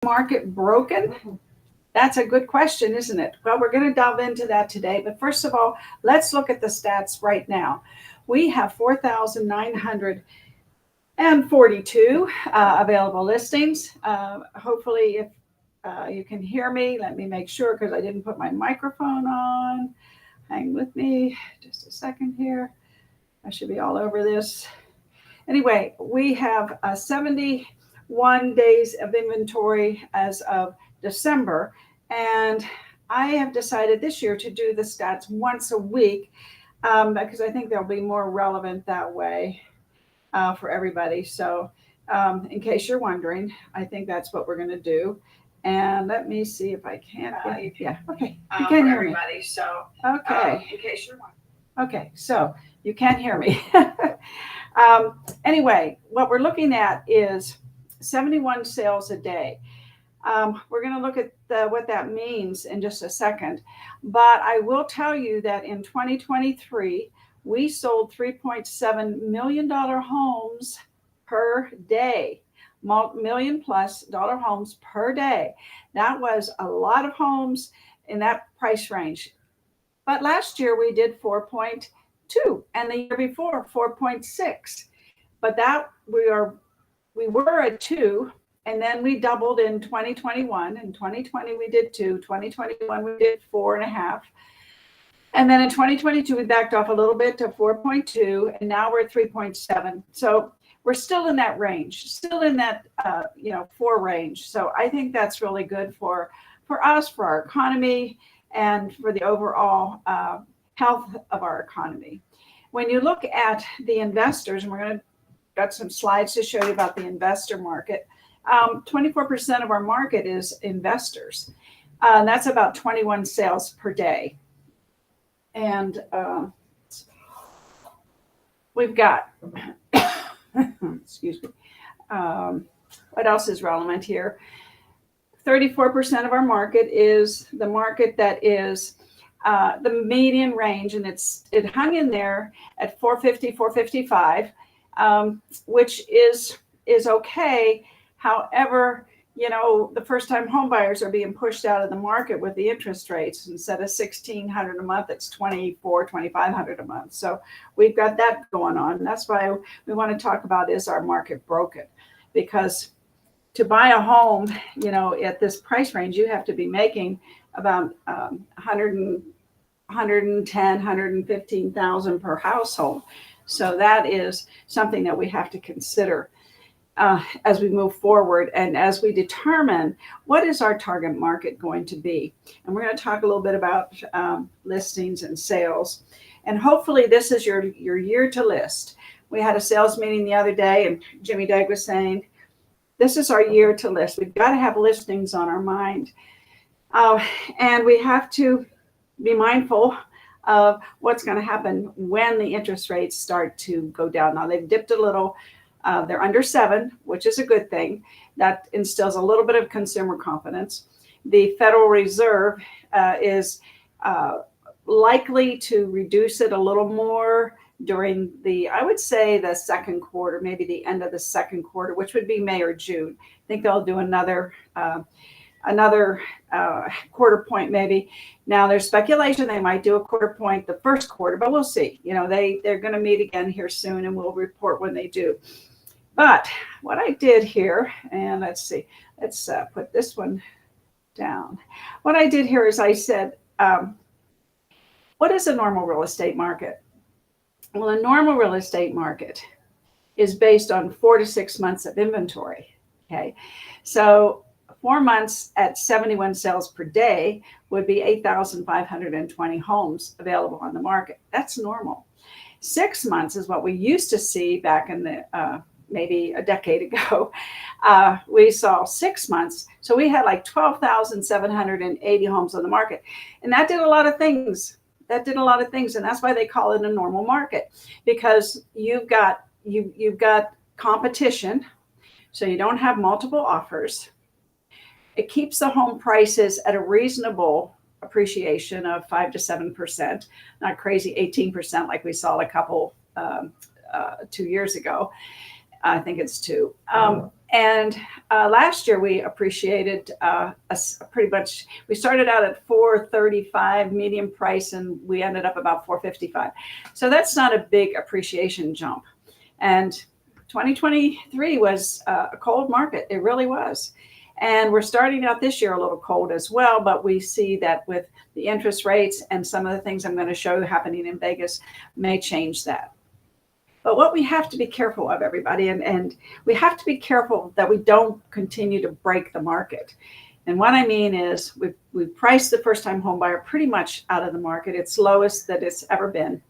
Market broken? That's a good question, isn't it? Well, we're going to delve into that today. But first of all, let's look at the stats right now. We have 4,942 available listings. Hopefully, if you can hear me, let me make sure because I didn't put my microphone on. Hang with me just a second here. I should be all over this. Anyway, we have 71 days of inventory as of December. And I have decided this year to do the stats once a week because I think they'll be more relevant that way for everybody. So in case you're wondering, I think that's what we're going to do. And let me see if I can. Yeah, okay. You can hear everybody. Me. So, okay. In case you're wondering. Okay, so you can't hear me. Anyway, what we're looking at is 71 sales a day. We're going to look at what that means in just a second. But I will tell you that in 2023, we sold $3.7 million homes per day, million plus dollar homes per day. That was a lot of homes in that price range. But last year we did 4.2 and the year before 4.6. But that we were at 2. And then we doubled in 2021. In 2020, we did 2. 2021, we did 4.5. And then in 2022, we backed off a little bit to 4.2. And now we're at 3.7. So we're still in that range, still in that 4 range. So I think that's really good for us, for our economy, and for the overall health of our economy. When you look at the investors, and got some slides to show you about the investor market. 24% of our market is investors. That's about 21 sales per day. And we've got, excuse me, what else is relevant here? 34% of our market is the market that is the median range, and it hung in there at 450, 455, which is okay. However, the first-time home buyers are being pushed out of the market with the interest rates. Instead of $1,600 a month, it's $2,400, $2,500 a month. So we've got that going on. And that's why we want to talk about, is our market broken? Because to buy a home, at this price range, you have to be making about $110,000, $115,000 per household. So that is something that we have to consider as we move forward and as we determine what is our target market going to be. And we're going to talk a little bit about listings and sales. And hopefully this is your year to list. We had a sales meeting the other day, and Jimmy Degg was saying, this is our year to list. We've got to have listings on our mind. And we have to be mindful of what's going to happen when the interest rates start to go down. Now, they've dipped a little. They're under 7, which is a good thing. That instills a little bit of consumer confidence. The Federal Reserve is likely to reduce it a little more during I would say the second quarter, maybe the end of the second quarter, which would be May or June. I think they'll do another quarter point maybe. Now there's speculation they might do a quarter point the first quarter, but we'll see. They're going to meet again here soon, and we'll report when they do. But what I did here, and let's see, let's put this one down. What I did here is I said, what is a normal real estate market? Well, a normal real estate market is based on 4 to 6 months of inventory. Okay, so 4 months at 71 sales per day would be 8,520 homes available on the market. That's normal. 6 months is what we used to see back in the maybe a decade ago. We saw 6 months. So we had like 12,780 homes on the market. And that did a lot of things. And that's why they call it a normal market, because you've got competition. So you don't have multiple offers. It keeps the home prices at a reasonable appreciation of 5 to 7%, not crazy 18% like we saw a couple 2 years ago. I think it's 2. And last year we appreciated pretty much. We started out at 435 medium price, and we ended up about 455. So that's not a big appreciation jump. And 2023 was a cold market. It really was. And we're starting out this year a little cold as well, but we see that with the interest rates and some of the things I'm going to show you happening in Vegas may change that. But what we have to be careful of, everybody, and we have to be careful that we don't continue to break the market. And what I mean is we've priced the first-time home buyer pretty much out of the market. It's lowest that it's ever been.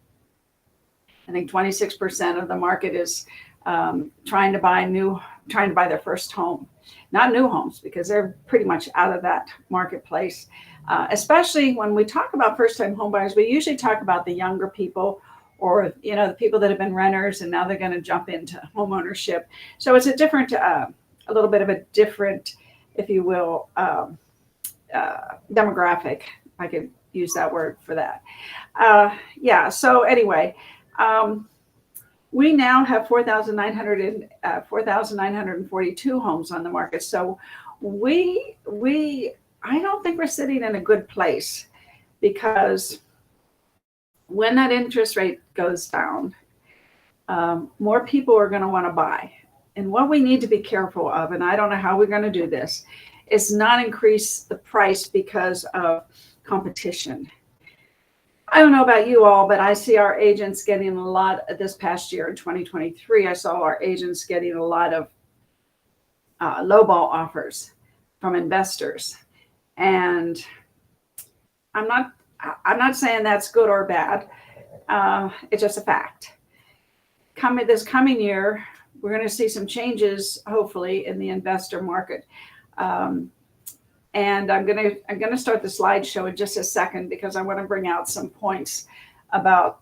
I think 26% of the market is trying to buy their first home, not new homes, because they're pretty much out of that marketplace. Especially when we talk about first-time home buyers, we usually talk about the younger people, or the people that have been renters and now they're going to jump into home ownership. So it's a different, a little bit of a different, if you will, demographic. I could use that word for that. Yeah. So anyway, we now have 4,942 homes on the market. So I don't think we're sitting in a good place, because when that interest rate goes down, more people are going to want to buy. And what we need to be careful of, and I don't know how we're going to do this, is not increase the price because of competition. I don't know about you all, but I see our agents getting a lot this past year in 2023. I saw our agents getting a lot of lowball offers from investors. And I'm not saying that's good or bad. It's just a fact. This coming year, we're going to see some changes, hopefully, in the investor market. And I'm going to start the slideshow in just a second, because I want to bring out some points about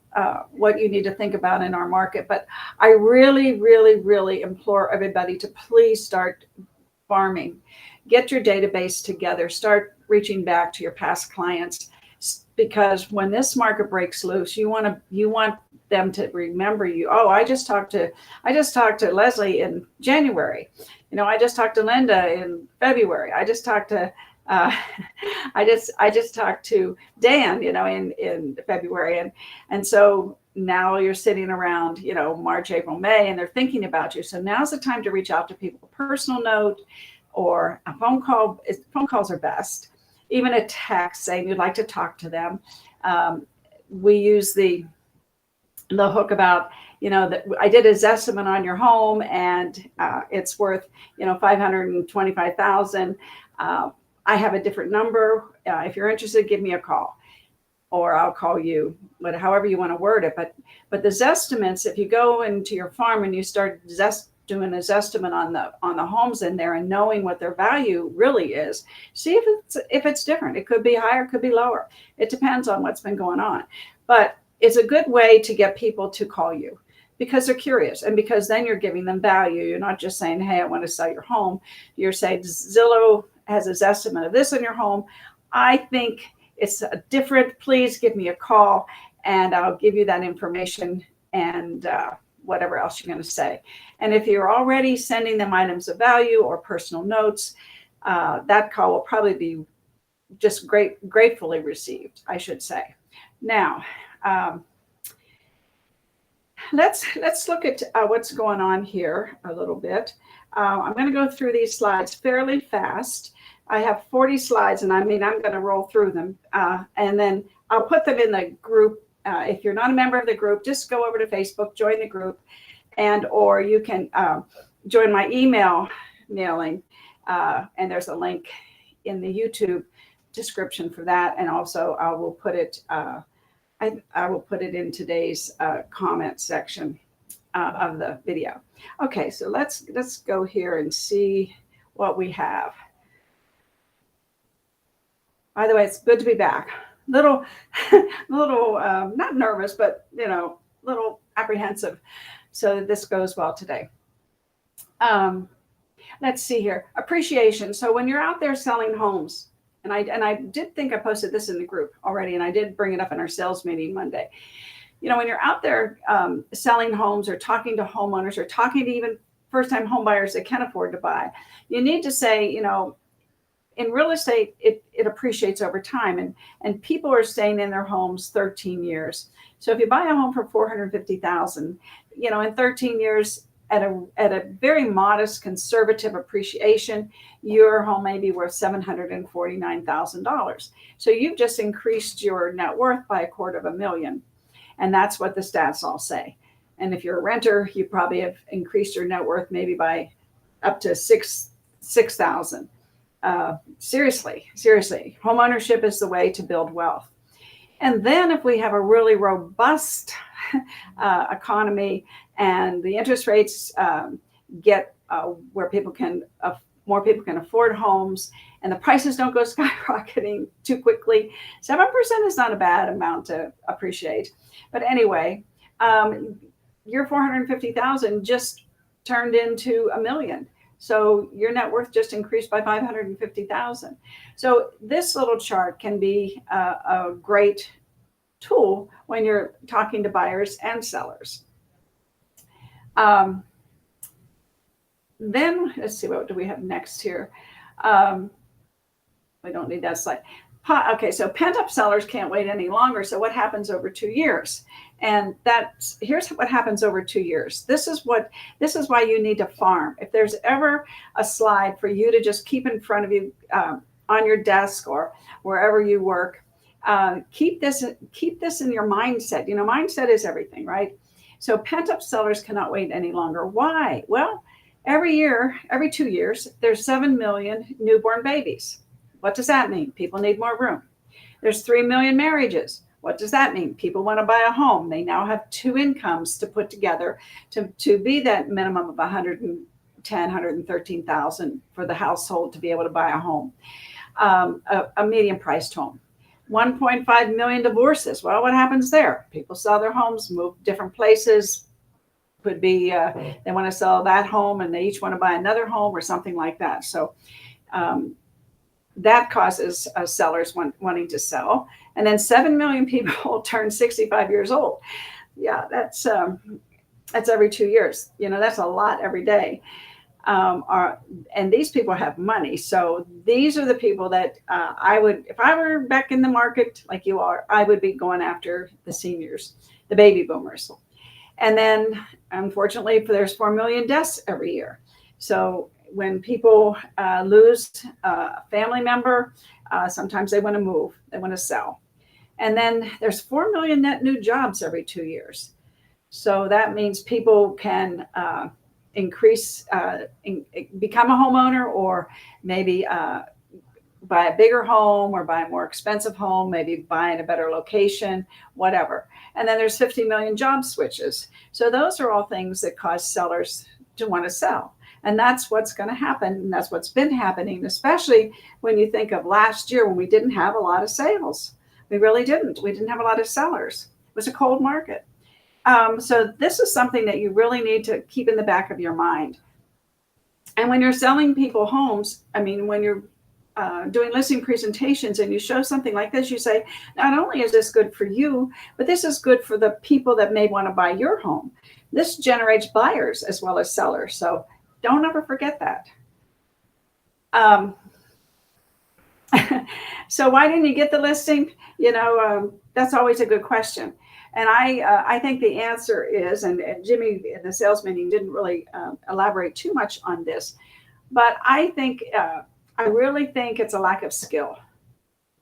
what you need to think about in our market. But I really, really, really implore everybody to please start farming. Get your database together. Start reaching back to your past clients. Because when this market breaks loose, you want them to remember you. Oh, I just talked to Leslie in January. I just talked to Linda in February. I just talked to talked to Dan, in February, and so now you're sitting around, March, April, May, and they're thinking about you. So now's the time to reach out to people. A personal note or a phone call. Phone calls are best. Even a text saying you'd like to talk to them. We use the hook about, that I did a Zestimate on your home and it's worth, $525,000. I have a different number. If you're interested, give me a call, or I'll call you, however you want to word it. But the Zestimates, if you go into your farm and you start doing a Zestimate on the homes in there and knowing what their value really is, see if it's different. It could be higher, it could be lower. It depends on what's been going on. But it's a good way to get people to call you, because they're curious, and because then you're giving them value. You're not just saying, hey, I want to sell your home. You're saying, Zillow has a Zestimate of this in your home. I think it's different. Please give me a call and I'll give you that information and whatever else you're going to say. And if you're already sending them items of value or personal notes, that call will probably be just gratefully received, I should say. Now, let's look at what's going on here a little bit. I'm going to go through these slides fairly fast. I have 40 slides, and I'm going to roll through them, and then I'll put them in the group. If you're not a member of the group, just go over to Facebook, join the group, or you can join my email mailing, and there's a link in the YouTube description for that, and also I will put it in today's comment section of the video. Okay, so let's go here and see what we have. By the way, it's good to be back. Little, not nervous, but little apprehensive. So this goes well today. Let's see here. Appreciation. So when you're out there selling homes, and I did think I posted this in the group already, and I did bring it up in our sales meeting Monday. When you're out there selling homes or talking to homeowners or talking to even first-time home buyers that can afford to buy, you need to say, in real estate, it appreciates over time, and people are staying in their homes 13 years. So if you buy a home for $450,000, in 13 years, at a very modest conservative appreciation, your home may be worth $749,000. So you've just increased your net worth by $250,000, and that's what the stats all say. And if you're a renter, you probably have increased your net worth maybe by up to $6,000. Seriously, home ownership is the way to build wealth. And then if we have a really robust economy and the interest rates get where more people can afford homes, and the prices don't go skyrocketing too quickly, 7% is not a bad amount to appreciate. But anyway, your $450,000 just turned into $1 million. So your net worth just increased by $550,000. So this little chart can be a great tool when you're talking to buyers and sellers. Then let's see, what do we have next here? We don't need that slide. Okay, so pent-up sellers can't wait any longer. So what happens over 2 years? And here's what happens over 2 years. This is why you need to farm. If there's ever a slide for you to just keep in front of you on your desk or wherever you work, keep this in your mindset. Mindset is everything, right? So pent-up sellers cannot wait any longer. Why? Well, every 2 years, there's 7 million newborn babies. What does that mean? People need more room. There's 3 million marriages. What does that mean? People want to buy a home. They now have 2 incomes to put together to be that minimum of $110,000, $113,000 for the household to be able to buy a home, a medium-priced home. 1.5 million divorces. Well, what happens there? People sell their homes, move different places. Could be they want to sell that home and they each want to buy another home or something like that. So that causes sellers wanting to sell. And then 7 million people turn 65 years old. Yeah, that's every 2 years. That's a lot every day. And these people have money. So these are the people that I would, if I were back in the market like you are, I would be going after the seniors, the baby boomers. And then, unfortunately, there's 4 million deaths every year. So when people lose a family member, sometimes they want to move, they want to sell. And then there's 4 million net new jobs every 2 years. So that means people can become a homeowner, or maybe buy a bigger home or buy a more expensive home, maybe buy in a better location, whatever. And then there's 50 million job switches. So those are all things that cause sellers to want to sell. And that's what's going to happen. And that's what's been happening, especially when you think of last year when we didn't have a lot of sales. We really didn't. We didn't have a lot of sellers. It was a cold market. So this is something that you really need to keep in the back of your mind. And when you're selling people homes, when you're doing listing presentations and you show something like this, you say, not only is this good for you, but this is good for the people that may want to buy your home. This generates buyers as well as sellers. So don't ever forget that. So why didn't you get the listing? That's always a good question. And I think the answer is, and Jimmy in the sales meeting didn't really elaborate too much on this, but I really think it's a lack of skill.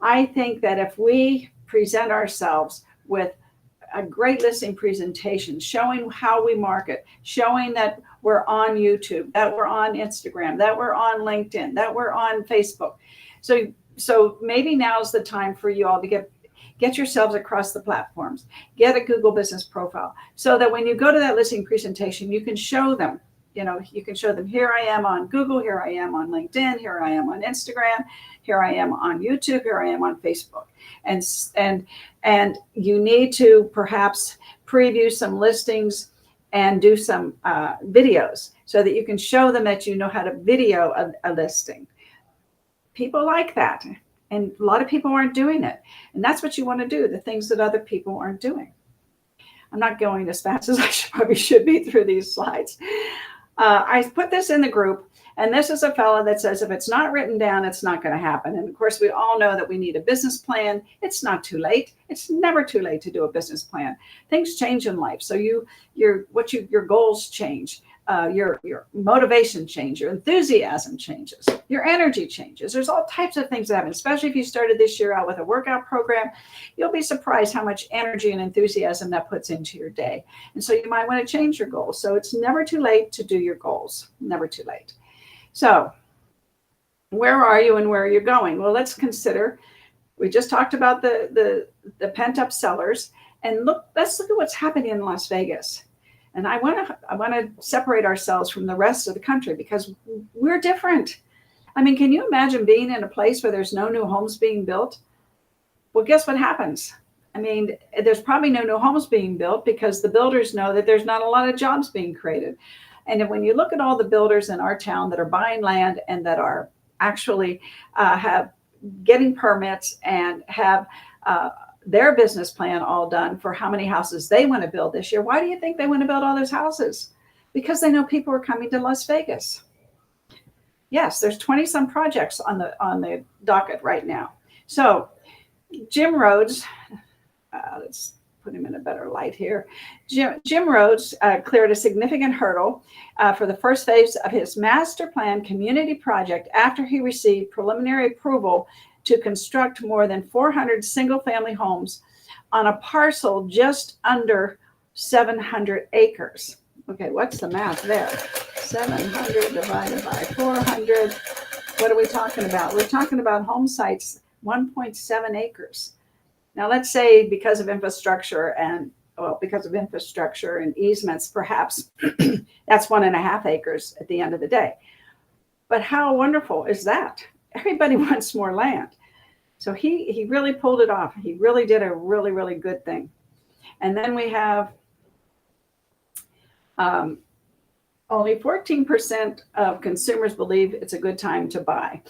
I think that if we present ourselves with a great listing presentation, showing how we market, showing that we're on YouTube, that we're on Instagram, that we're on LinkedIn, that we're on Facebook. So maybe now's the time for you all to get yourselves across the platforms, get a Google business profile, so that when you go to that listing presentation, you can show them, here I am on Google, here I am on LinkedIn, here I am on Instagram, here I am on YouTube, here I am on Facebook. And you need to perhaps preview some listings and do some videos so that you can show them that you know how to video a listing. People like that. And a lot of people aren't doing it. And that's what you want to do, the things that other people aren't doing. I'm not going as fast as I probably should be through these slides. I put this in the group, and this is a fella that says if it's not written down, it's not going to happen. And of course, we all know that we need a business plan. It's not too late. It's never too late to do a business plan. Things change in life, so your goals change. Your motivation changes, your enthusiasm changes, your energy changes. There's all types of things that happen, especially if you started this year out with a workout program. You'll be surprised how much energy and enthusiasm that puts into your day. And so you might want to change your goals. So it's never too late to do your goals. Never too late. So where are you and where are you going? Well, let's consider, we just talked about the pent-up sellers, and let's look at what's happening in Las Vegas. And I want to separate ourselves from the rest of the country because we're different. I mean, can you imagine being in a place where there's no new homes being built? Well, guess what happens? I mean, there's probably no new homes being built because the builders know that there's not a lot of jobs being created. And when you look at all the builders in our town that are buying land and that are actually have getting permits and have their business plan all done for how many houses they want to build this year. Why do you think they want to build all those houses? Because they know people are coming to Las Vegas. Yes, there's 20 some projects on the docket right now. So Jim Rhodes, let's put him in a better light here. Jim Rhodes cleared a significant hurdle for the first phase of his master plan community project after he received preliminary approval to construct more than 400 single-family homes on a parcel just under 700 acres. Okay, what's the math there? 700 divided by 400. What are we talking about? We're talking about home sites, 1.7 acres. Now, let's say because of infrastructure and easements, perhaps that's 1.5 acres at the end of the day. But how wonderful is that? Everybody wants more land. So he really pulled it off. He really did a really, really good thing. And then we have only 14% of consumers believe it's a good time to buy.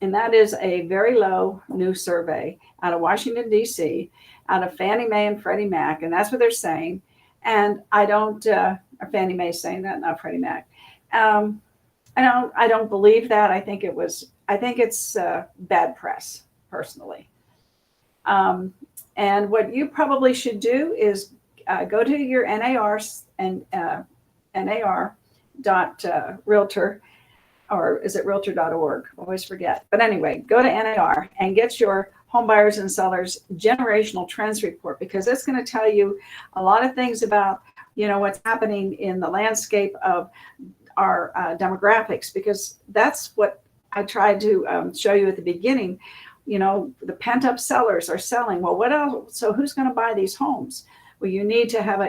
And that is a very low new survey out of Washington, D.C., out of Fannie Mae and Freddie Mac. And that's what they're saying. And I don't, Fannie Mae is saying that, not Freddie Mac. I don't believe that. I think it's bad press, personally. And what you probably should do is go to your NAR and NAR.realtor, or is it realtor.org? I always forget. But anyway, go to NAR and get your home buyers and sellers generational trends report, because it's going to tell you a lot of things about, what's happening in the landscape of our demographics, because that's what I tried to show you at the beginning. The pent-up sellers are selling. Well, what else? So who's going to buy these homes? Well, you need to have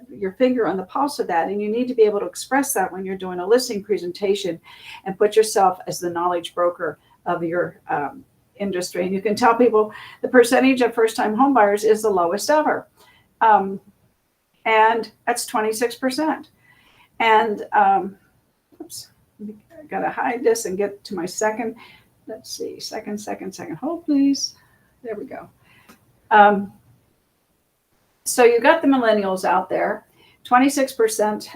your finger on the pulse of that, and you need to be able to express that when you're doing a listing presentation, and put yourself as the knowledge broker of your industry. And you can tell people the percentage of first-time home buyers is the lowest ever, and that's 26%. And oops, I gotta hide this and get to my second. Let's see, second. Hold, please. There we go. So you got the millennials out there. 26%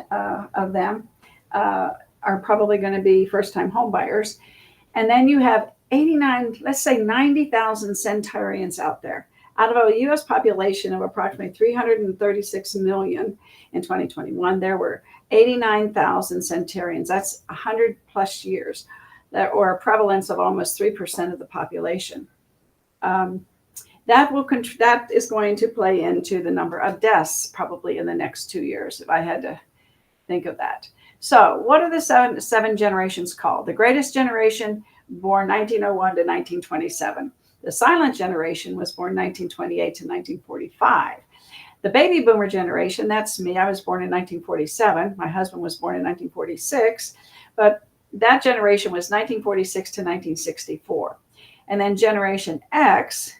of them are probably going to be first-time home buyers. And then you have 89, let's say 90,000 centurions out there. Out of a U.S. population of approximately 336 million in 2021, there were 89,000 centurions. That's 100 plus years, or a prevalence of almost 3% of the population. That is going to play into the number of deaths probably in the next 2 years, if I had to think of that. So what are the seven generations called? The greatest generation, born 1901 to 1927. The silent generation was born 1928 to 1945. The baby boomer generation, that's me. I was born in 1947. My husband was born in 1946. But that generation was 1946 to 1964. And then Generation X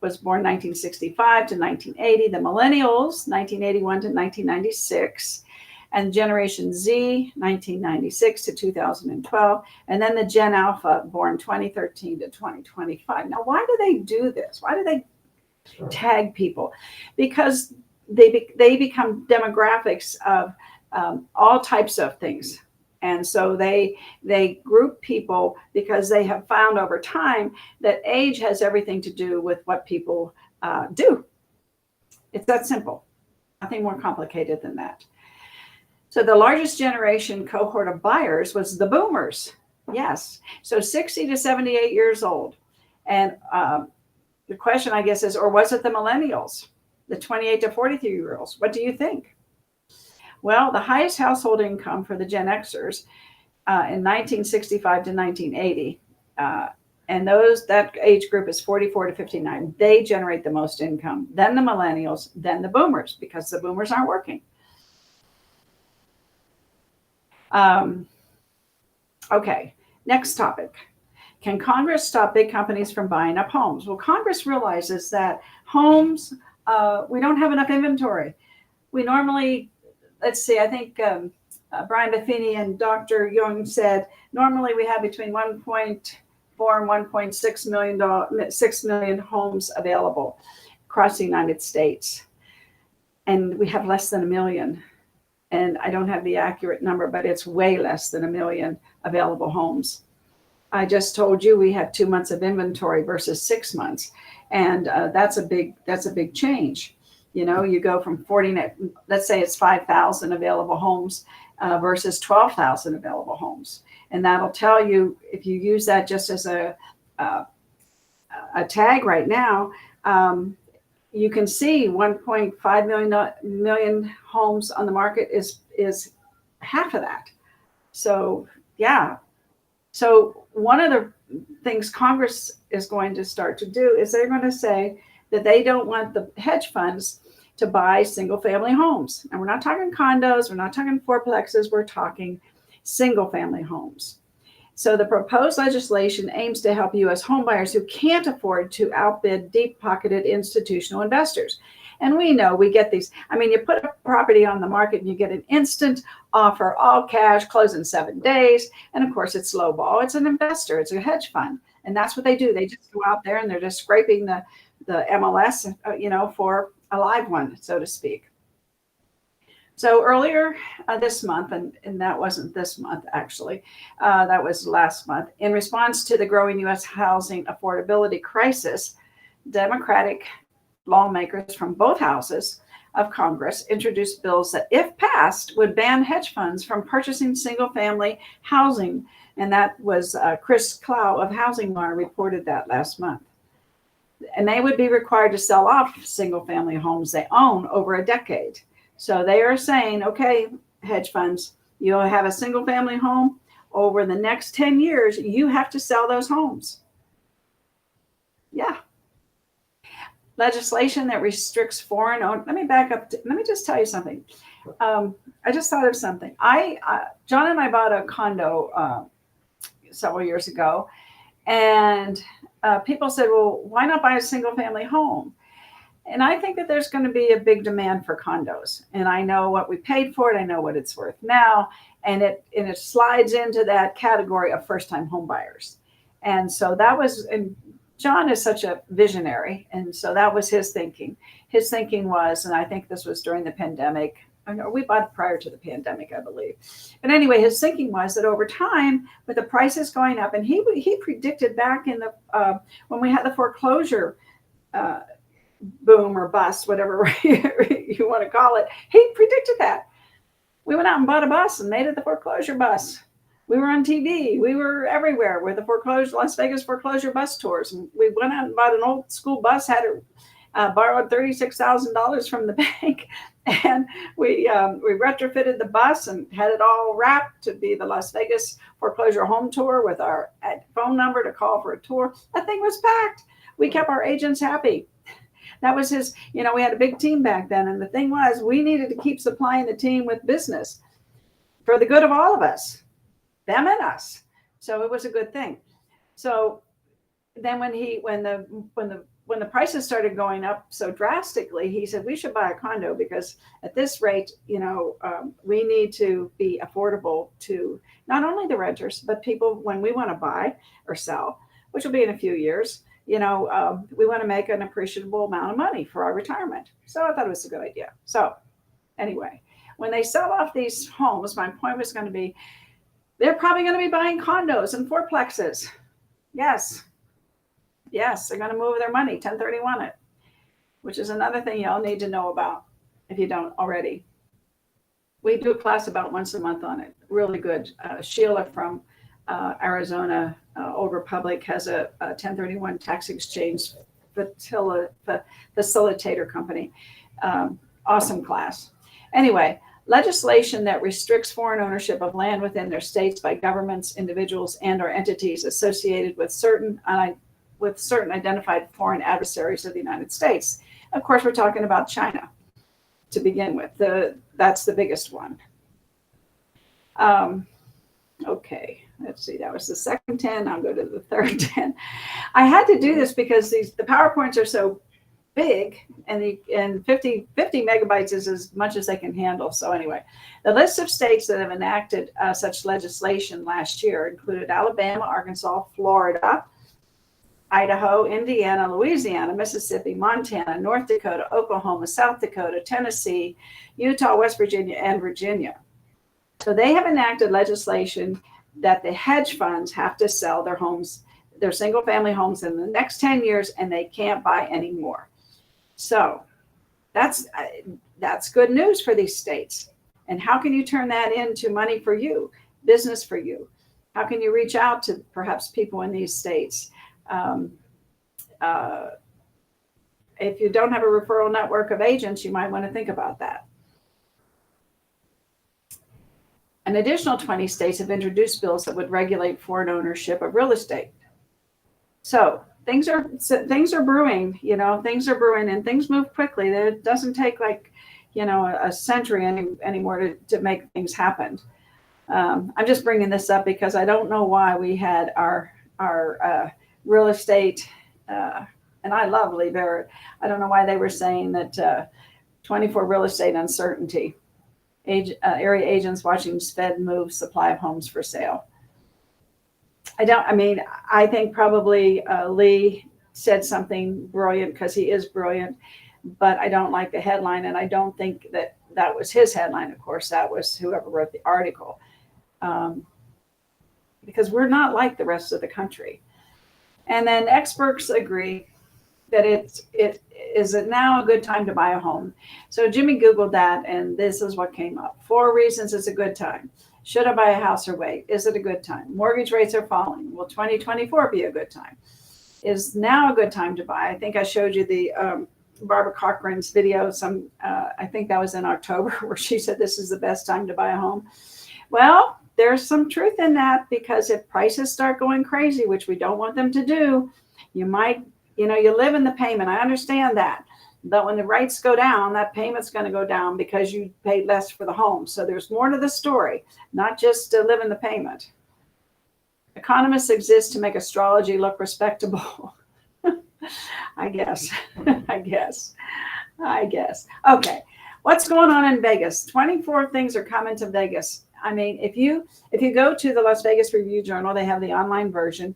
was born 1965 to 1980. The millennials, 1981 to 1996. And Generation Z, 1996 to 2012. And then the Gen Alpha, born 2013 to 2025. Now, why do they do this? Why do they tag people? Because they become demographics of all types of things. And so they group people because they have found over time that age has everything to do with what people do. It's that simple. Nothing more complicated than that. So the largest generation cohort of buyers was the boomers. Yes. So 60 to 78 years old. And the question, I guess, is, or was it the millennials, the 28 to 43-year-olds? What do you think? Well, the highest household income for the Gen Xers in 1965 to 1980, and that age group is 44 to 59. They generate the most income. Then the millennials, then the boomers, because the boomers aren't working. Okay, next topic. Can Congress stop big companies from buying up homes? Well, Congress realizes that homes, we don't have enough inventory. We normally, let's see, I think Brian Buffini and Dr. Young said, normally we have between 1.4 and 1.6 million homes available across the United States. And we have less than a million. And I don't have the accurate number, but it's way less than a million available homes. I just told you we have 2 months of inventory versus 6 months. And that's a big change. You know, you go from 40, let's say it's 5,000 available homes versus 12,000 available homes. And that'll tell you, if you use that just as a tag right now, you can see 1.5 million homes on the market is half of that. So, yeah. So one of the things Congress is going to start to do is they're going to say that they don't want the hedge funds to buy single family homes. And we're not talking condos, we're not talking fourplexes, we're talking single family homes. So the proposed legislation aims to help U.S. homebuyers who can't afford to outbid deep-pocketed institutional investors. And we know we get these. I mean, you put a property on the market and you get an instant offer, all cash, close in 7 days. And of course, it's lowball. It's an investor. It's a hedge fund. And that's what they do. They just go out there and they're just scraping the MLS, for a live one, so to speak. So earlier this month, and that wasn't this month, actually, that was last month, in response to the growing U.S. housing affordability crisis, Democratic lawmakers from both houses of Congress introduced bills that, if passed, would ban hedge funds from purchasing single-family housing. And that was Chris Clow of Housing Wire reported that last month. And they would be required to sell off single-family homes they own over a decade. So they are saying, okay, hedge funds, you'll have a single family home over the next 10 years, you have to sell those homes. Yeah. Legislation that restricts foreign owned. Let me back up. Let me just tell you something. I just thought of something. John and I bought a condo several years ago, and people said, well, why not buy a single family home? And I think that there's going to be a big demand for condos. And I know what we paid for it. I know what it's worth now. And it slides into that category of first-time home buyers. And so that was, and John is such a visionary. And so that was his thinking. His thinking was, and I think this was during the pandemic. I know we bought prior to the pandemic, I believe. But anyway, his thinking was that over time, with the prices going up, and he predicted back in the when we had the foreclosure boom or bust, whatever you want to call it, he predicted that. We went out and bought a bus and made it the foreclosure bus. We were on TV. We were everywhere with the Las Vegas foreclosure bus tours. And we went out and bought an old school bus, had it borrowed $36,000 from the bank. And we retrofitted the bus and had it all wrapped to be the Las Vegas foreclosure home tour with our phone number to call for a tour. That thing was packed. We kept our agents happy. That was his, we had a big team back then. And the thing was, we needed to keep supplying the team with business for the good of all of us, them and us. So it was a good thing. So then when the prices started going up so drastically, he said, we should buy a condo because at this rate, we need to be affordable to not only the renters, but people when we want to buy or sell, which will be in a few years. We want to make an appreciable amount of money for our retirement. So I thought it was a good idea. So anyway, when they sell off these homes, my point was going to be, they're probably going to be buying condos and fourplexes. Yes. Yes, they're going to move their money, 1031 it, which is another thing y'all need to know about if you don't already. We do a class about once a month on it. Really good. Sheila from Arizona, Old Republic, has a 1031 tax exchange facilitator company. Awesome class. Anyway, legislation that restricts foreign ownership of land within their states by governments, individuals, and or entities associated with certain identified foreign adversaries of the United States. Of course, we're talking about China to begin with. That's the biggest one. Okay, let's see. That was the second 10. I'll go to the third 10. I had to do this because the PowerPoints are so big, and 50 megabytes is as much as they can handle. So anyway, the list of states that have enacted such legislation last year included Alabama, Arkansas, Florida, Idaho, Indiana, Louisiana, Mississippi, Montana, North Dakota, Oklahoma, South Dakota, Tennessee, Utah, West Virginia, and Virginia. So they have enacted legislation that the hedge funds have to sell their homes, their single family homes, in the next 10 years, and they can't buy any more. So that's good news for these states. And how can you turn that into money for you, business for you? How can you reach out to perhaps people in these states? If you don't have a referral network of agents, you might want to think about that. An additional 20 states have introduced bills that would regulate foreign ownership of real estate. So things are brewing, things are brewing, and things move quickly. It doesn't take a century anymore to make things happen. I'm just bringing this up because I don't know why we had our real estate, and I love Lee Barrett. I don't know why they were saying that 24 real estate uncertainty. Area agents watching Fed move supply of homes for sale. I think probably Lee said something brilliant because he is brilliant, but I don't like the headline, and I don't think that was his headline. Of course, that was whoever wrote the article, because we're not like the rest of the country. And then experts agree that it is now a good time to buy a home. So Jimmy Googled that, and this is what came up. 4 reasons it's a good time. Should I buy a house or wait? Is it a good time? Mortgage rates are falling. Will 2024 be a good time? Is now a good time to buy? I think I showed you the Barbara Cochran's video. I think that was in October, where she said this is the best time to buy a home. Well, there's some truth in that, because if prices start going crazy, which we don't want them to do, you might, you live in the payment. I understand that. But when the rates go down, that payment's going to go down because you paid less for the home. So there's more to the story, not just to live in the payment. Economists exist to make astrology look respectable. I guess. Okay. What's going on in Vegas? 24 things are coming to Vegas. I mean, if you go to the Las Vegas Review Journal, they have the online version,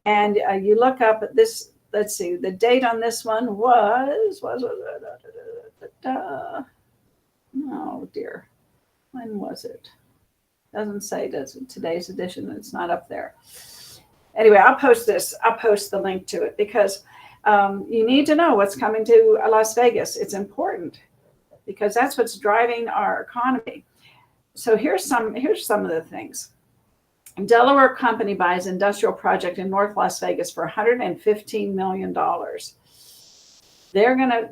and you look up at this. Let's see, the date on this one was oh dear, when was it? Doesn't say, does it? Today's edition, it's not up there. Anyway, I'll post the link to it, because you need to know what's coming to Las Vegas. It's important, because that's what's driving our economy. So here's some of the things. Delaware company buys industrial project in North Las Vegas for $115 million. They're gonna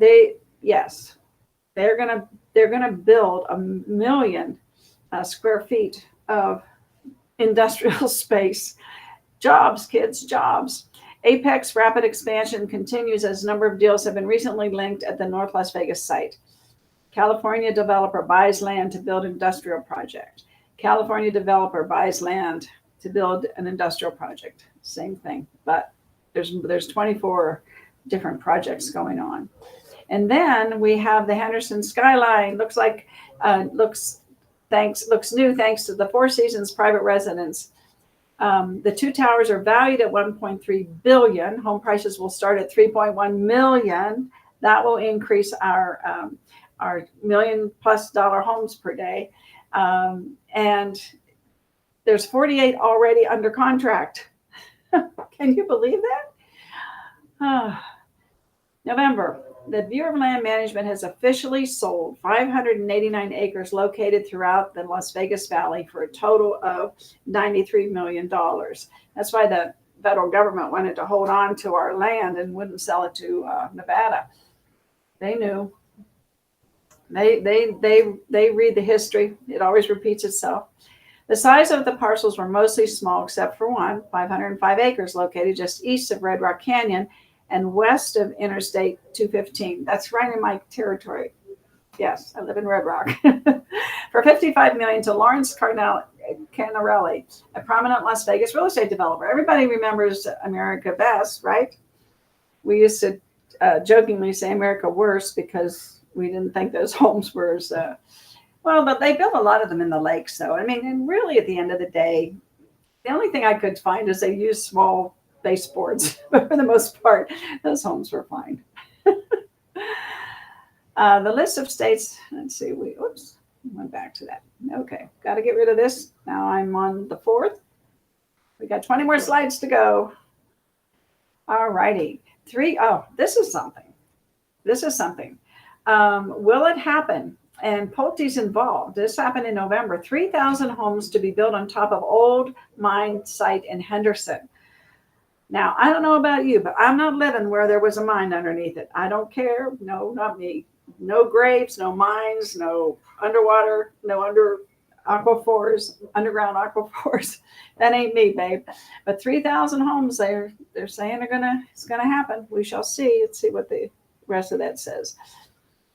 build 1 million square feet of industrial space. Jobs, kids, jobs. Apex rapid expansion continues as a number of deals have been recently linked at the North Las Vegas site. California developer buys land to build industrial project. California developer buys land to build an industrial project. Same thing, but there's 24 different projects going on. And then we have the Henderson skyline. Looks new thanks to the Four Seasons private residence. The 2 towers are valued at $1.3 billion. Home prices will start at $3.1 million. That will increase our are $1 million+ homes per day. And there's 48 already under contract. Can you believe that? November, the Bureau of Land Management has officially sold 589 acres located throughout the Las Vegas Valley for a total of $93 million. That's why the federal government wanted to hold on to our land and wouldn't sell it to Nevada. They knew. They read the history. It always repeats itself. The size of the parcels were mostly small, except for one, 505 acres, located just east of Red Rock Canyon and west of Interstate 215. That's right in my territory. Yes, I live in Red Rock. For $55 million to Lawrence Carnarelli, a prominent Las Vegas real estate developer. Everybody remembers America Best, right? We used to jokingly say America Worst because we didn't think those homes were as well, but they built a lot of them in the lake. So, I mean, and really at the end of the day, the only thing I could find is they used small baseboards. But for the most part, those homes were fine. The list of states, let's see, went back to that. Okay, got to get rid of this. Now I'm on the 4th. We got 20 more slides to go. All righty. This is something. Will it happen? And Pulte's involved. This happened in November. 3,000 homes to be built on top of old mine site in Henderson. Now, I don't know about you, but I'm not living where there was a mine underneath it. I don't care. No, not me. No graves, no mines, no underwater, no underground aquifers. That ain't me, babe. But 3,000 homes, they're saying it's gonna happen. We shall see. Let's see what the rest of that says.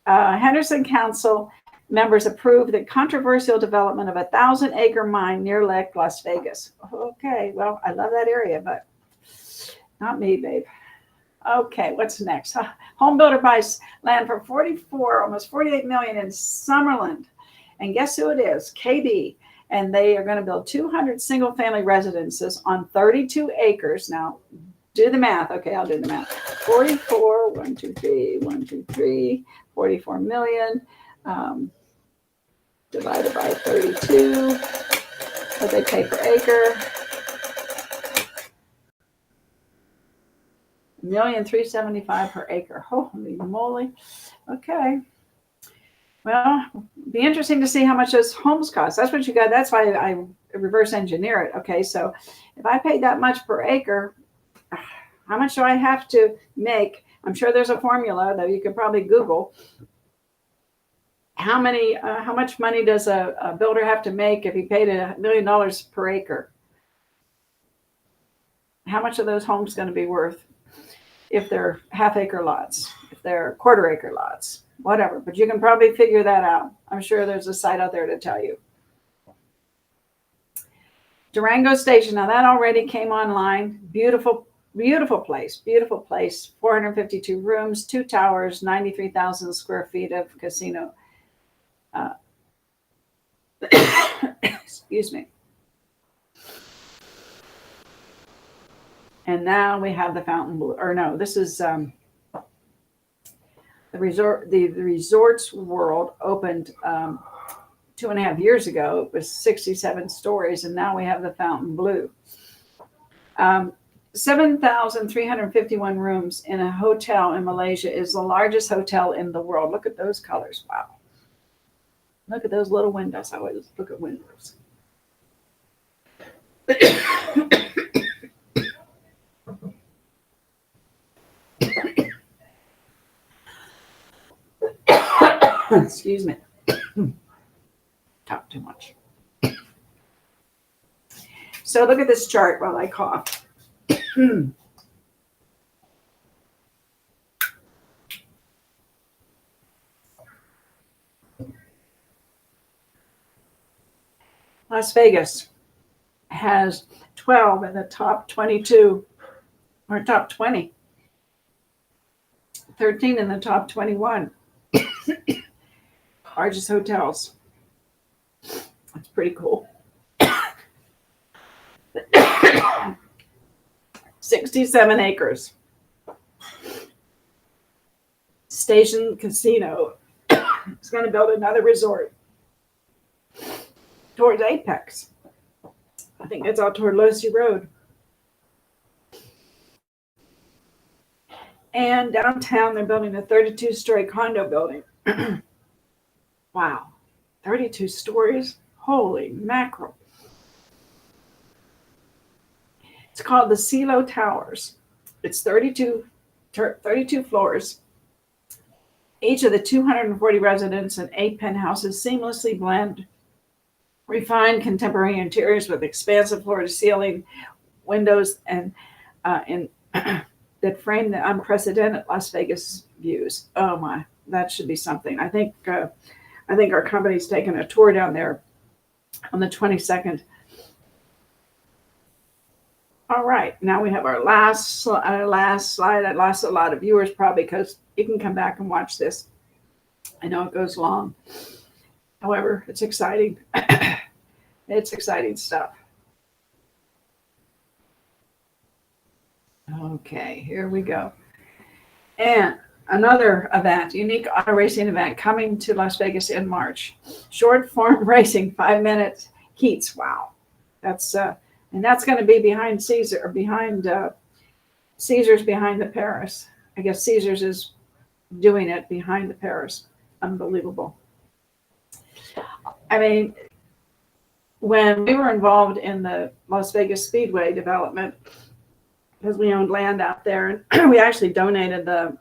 Henderson Council members approved the controversial development of a 1,000-acre mine near Lake Las Vegas. Okay, well, I love that area, but not me, babe. Okay, what's next? Home builder buys land for almost $48 million in Summerlin. And guess who it is? KB. And they are going to build 200 single-family residences on 32 acres. Now, do the math. Okay, I'll do the math. 44, 44 million divided by 32. What they pay per acre. $1,375,000 per acre. Holy moly. Okay. Well, be interesting to see how much those homes cost. That's what you got. That's why I reverse engineer it. Okay, so if I paid that much per acre, how much do I have to make? I'm sure there's a formula that you could probably Google. How much money does a builder have to make if he paid $1 million per acre? How much are those homes going to be worth if they're half-acre lots, if they're quarter-acre lots, whatever? But you can probably figure that out. I'm sure there's a site out there to tell you. Durango Station. Now that already came online. Beautiful place. 452 rooms, 2 towers, 93,000 square feet of casino. Excuse me. And now we have the Fontainebleau. Or no, this is the resort. The Resorts World opened 2.5 years ago. It was 67 stories, and now we have the Fontainebleau. 7,351 rooms in a hotel in Malaysia is the largest hotel in the world. Look at those colors. Wow. Look at those little windows. I always look at windows. Excuse me. Talk too much. So look at this chart while I cough. Las Vegas has 12 in the top 22 or top 20, 13 in the top 21 largest hotels. That's pretty cool. 67 acres. Station Casino is going to build another resort towards Apex. I think it's out toward Lucy Road. And downtown, they're building a 32-story condo building. Wow, 32 stories? Holy mackerel. It's called the CeeLo Towers. It's 32 floors. Each of the 240 residents and 8 penthouses seamlessly blend refined contemporary interiors with expansive floor-to-ceiling windows and that frame the unprecedented Las Vegas views. Oh my, that should be something. I think our company's taking a tour down there on the 22nd. All right, now we have our last slide. I lost a lot of viewers probably because you can come back and watch this. I know it goes long. However, it's exciting. It's exciting stuff. Okay, here we go. And another event, unique auto racing event coming to Las Vegas in March. Short form racing, 5-minute heats. Wow. That's and that's going to be behind Caesars behind the Paris. I guess Caesars is doing it behind the Paris. Unbelievable. I mean, when we were involved in the Las Vegas Speedway development, because we owned land out there, and we actually donated the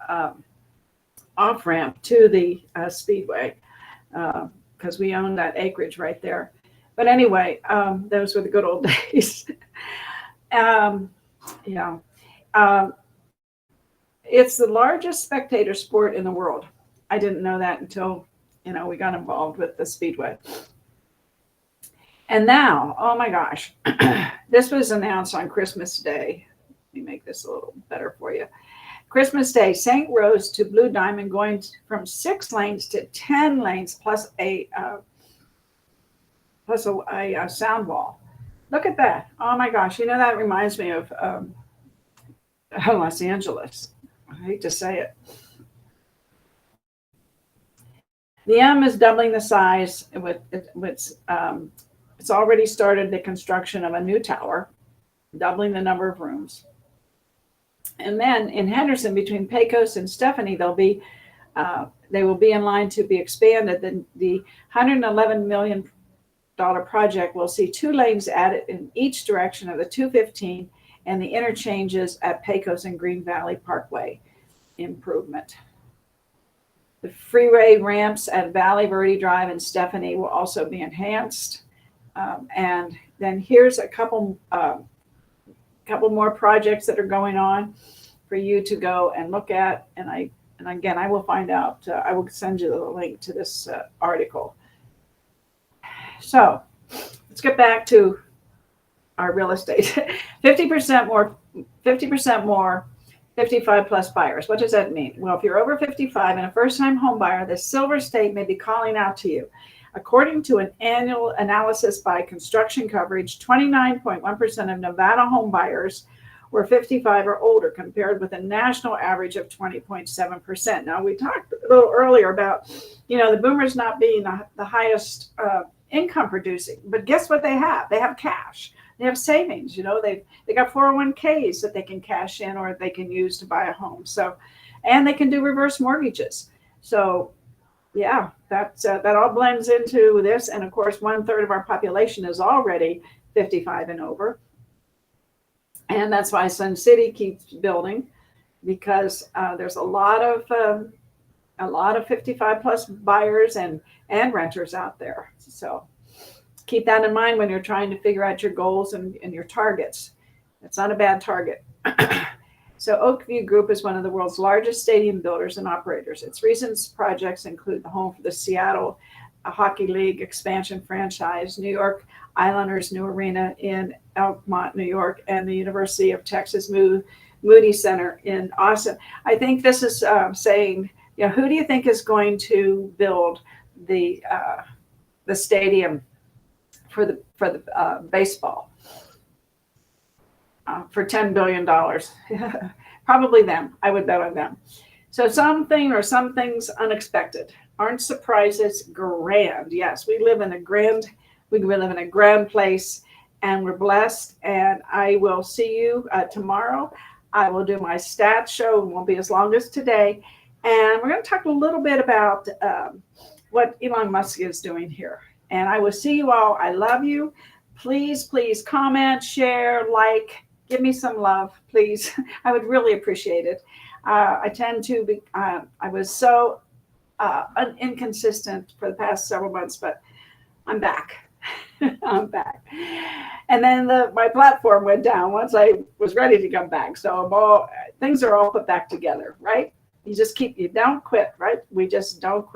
off-ramp to the Speedway because we owned that acreage right there. But anyway, those were the good old days. It's the largest spectator sport in the world. I didn't know that until, we got involved with the Speedway. And now, oh my gosh, this was announced on Christmas Day. Let me make this a little better for you. Christmas Day, St. Rose to Blue Diamond going from 6 lanes to 10 lanes plus a sound wall. Look at that. Oh my gosh. That reminds me of Los Angeles. I hate to say it. The M is doubling the size. It's already started the construction of a new tower, doubling the number of rooms. And then in Henderson, between Pecos and Stephanie, they will be in line to be expanded. The $111 million project will see 2 lanes added in each direction of the 215 and the interchanges at Pecos and Green Valley Parkway improvement. The freeway ramps at Valley Verde Drive and Stephanie will also be enhanced. And then here's a couple more projects that are going on for you to go and look at. And again, I will find out. I will send you the link to this article. So let's get back to our real estate. 50% more 55 plus buyers. What does that mean? Well, if you're over 55 and a first-time home buyer, the Silver State may be calling out to you. According to an annual analysis by Construction Coverage, 29.1% of Nevada home buyers were 55 or older, compared with a national average of 20.7%. Now, we talked a little earlier about, the boomers not being the highest income producing, but guess what they have? They have cash. They have savings. They got 401ks that they can cash in or they can use to buy a home. So, and they can do reverse mortgages. So, yeah, that all blends into this. And of course, 1/3 of our population is already 55 and over. And that's why Sun City keeps building, because there's a lot of 55 plus buyers and renters out there. So keep that in mind when you're trying to figure out your goals and your targets. It's not a bad target. So Oakview Group is one of the world's largest stadium builders and operators. Its recent projects include the home for the Seattle Hockey League expansion franchise, New York Islanders' new arena in Elkmont, New York, and the University of Texas Moody Center in Austin. I think this is saying, who do you think is going to build the stadium for the baseball for $10 billion? Probably them. I would bet on them. So something or some things unexpected. Aren't surprises grand? Yes, we live in a grand place, and we're blessed. And I will see you tomorrow. I will do my stats show. It won't be as long as today. And we're going to talk a little bit about what Elon Musk is doing here. And I will see you all. I love you. Please comment, share, like, give me some love, please. I would really appreciate it. I tend to be, I was so inconsistent for the past several months, but I'm back. I'm back. And then my platform went down once I was ready to come back. So things are all put back together, right? You don't quit, right? We just don't quit.